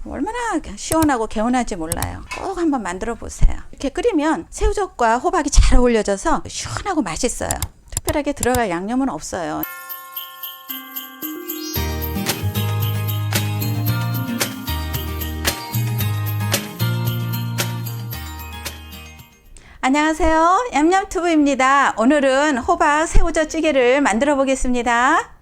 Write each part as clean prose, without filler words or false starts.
얼마나 시원하고 개운한지 몰라요. 꼭 한번 만들어 보세요. 이렇게 끓이면 새우젓과 호박이 잘 어울려져서 시원하고 맛있어요. 특별하게 들어갈 양념은 없어요. 안녕하세요, 얌얌튜브입니다. 오늘은 호박 새우젓 찌개를 만들어 보겠습니다.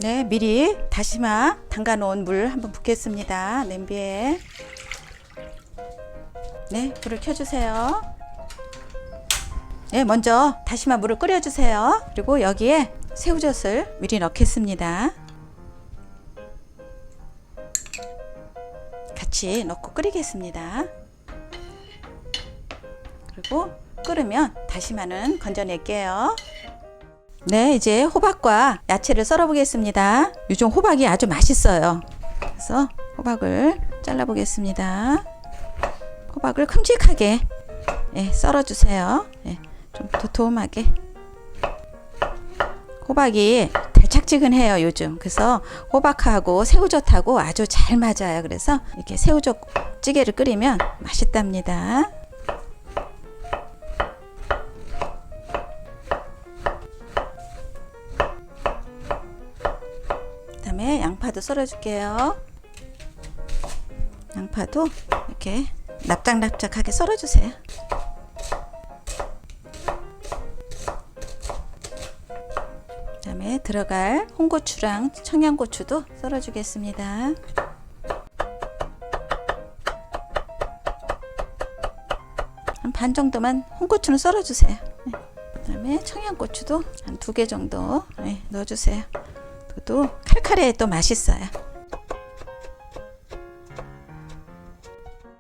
네, 미리 다시마 담가 놓은 물 한번 붓겠습니다. 냄비에. 네, 불을 켜주세요. 네, 먼저 다시마 물을 끓여주세요. 그리고 여기에 새우젓을 미리 넣겠습니다. 같이 넣고 끓이겠습니다. 그리고 끓으면 다시마는 건져낼게요. 네, 이제 호박과 야채를 썰어 보겠습니다. 요즘 호박이 아주 맛있어요. 그래서 호박을 잘라 보겠습니다. 호박을 큼직하게 썰어 주세요. 좀 도톰하게. 호박이 달짝지근해요, 요즘. 그래서 호박하고 새우젓하고 아주 잘 맞아요. 그래서 이렇게 새우젓 찌개를 끓이면 맛있답니다. 그다음에 양파도 썰어 줄게요. 양파도 이렇게 납작납작하게 썰어 주세요. 그다음에 들어갈 홍고추랑 청양고추도 썰어 주겠습니다. 한 반 정도만 홍고추는 썰어 주세요. 그다음에 청양고추도 한 2개 정도 넣어 주세요. 또 칼칼해 또 맛있어요.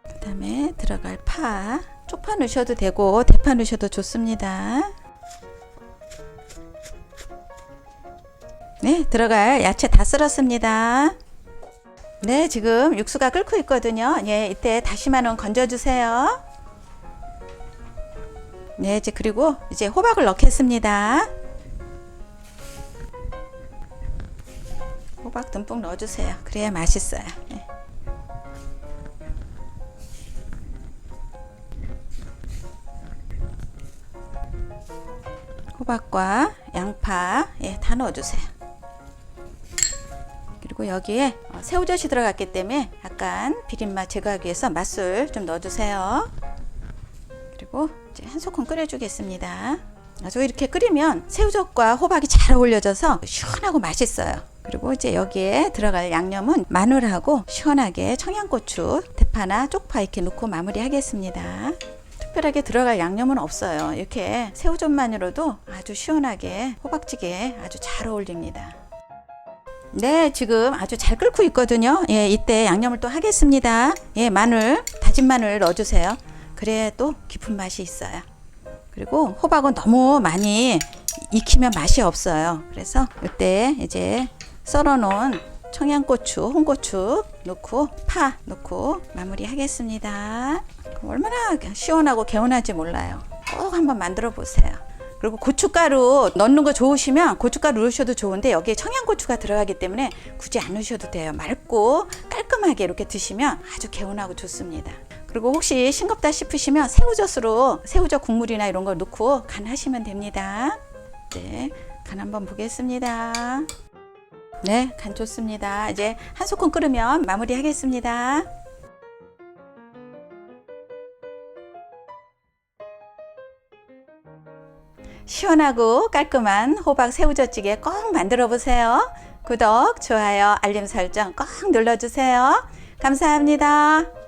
그 다음에 들어갈 파, 쪽파 넣으셔도 되고 대파 넣으셔도 좋습니다. 네, 들어갈 야채 다 썰었습니다. 네, 지금 육수가 끓고 있거든요. 이때 다시마는 건져주세요. 네, 그리고 이제 호박을 넣겠습니다. 호박 듬뿍 넣어주세요. 그래야 맛있어요. 호박과 양파 다 넣어주세요. 그리고 여기에 새우젓이 들어갔기 때문에 약간 비린맛 제거하기 위해서 맛술 좀 넣어주세요. 그리고 이제 한 소끔 끓여주겠습니다. 아주 이렇게 끓이면 새우젓과 호박이 잘 어울려져서 시원하고 맛있어요. 그리고 이제 여기에 들어갈 양념은 마늘하고 시원하게 청양고추, 대파나 쪽파 이렇게 넣고 마무리 하겠습니다. 특별하게 들어갈 양념은 없어요. 이렇게 새우젓만으로도 아주 시원하게 호박찌개 아주 잘 어울립니다. 네, 지금 아주 잘 끓고 있거든요. 이때 양념을 또 하겠습니다. 마늘, 다진 마늘 넣어주세요. 그래야 또 깊은 맛이 있어요. 그리고 호박은 너무 많이 익히면 맛이 없어요. 그래서 이때 이제 썰어놓은 청양고추, 홍고추 넣고 파 넣고 마무리 하겠습니다. 얼마나 시원하고 개운한지 몰라요. 꼭 한번 만들어 보세요. 그리고 고춧가루 넣는 거 좋으시면 고춧가루 넣으셔도 좋은데 여기에 청양고추가 들어가기 때문에 굳이 안 넣으셔도 돼요. 맑고 깔끔하게 이렇게 드시면 아주 개운하고 좋습니다. 그리고 혹시 싱겁다 싶으시면 새우젓으로 새우젓 국물이나 이런 거 넣고 간하시면 됩니다. 네, 간 한번 보겠습니다. 네, 간 좋습니다. 이제 한 소끔 끓으면 마무리 하겠습니다. 시원하고 깔끔한 호박 새우젓찌개 꼭 만들어 보세요. 구독, 좋아요, 알림 설정 꼭 눌러주세요. 감사합니다.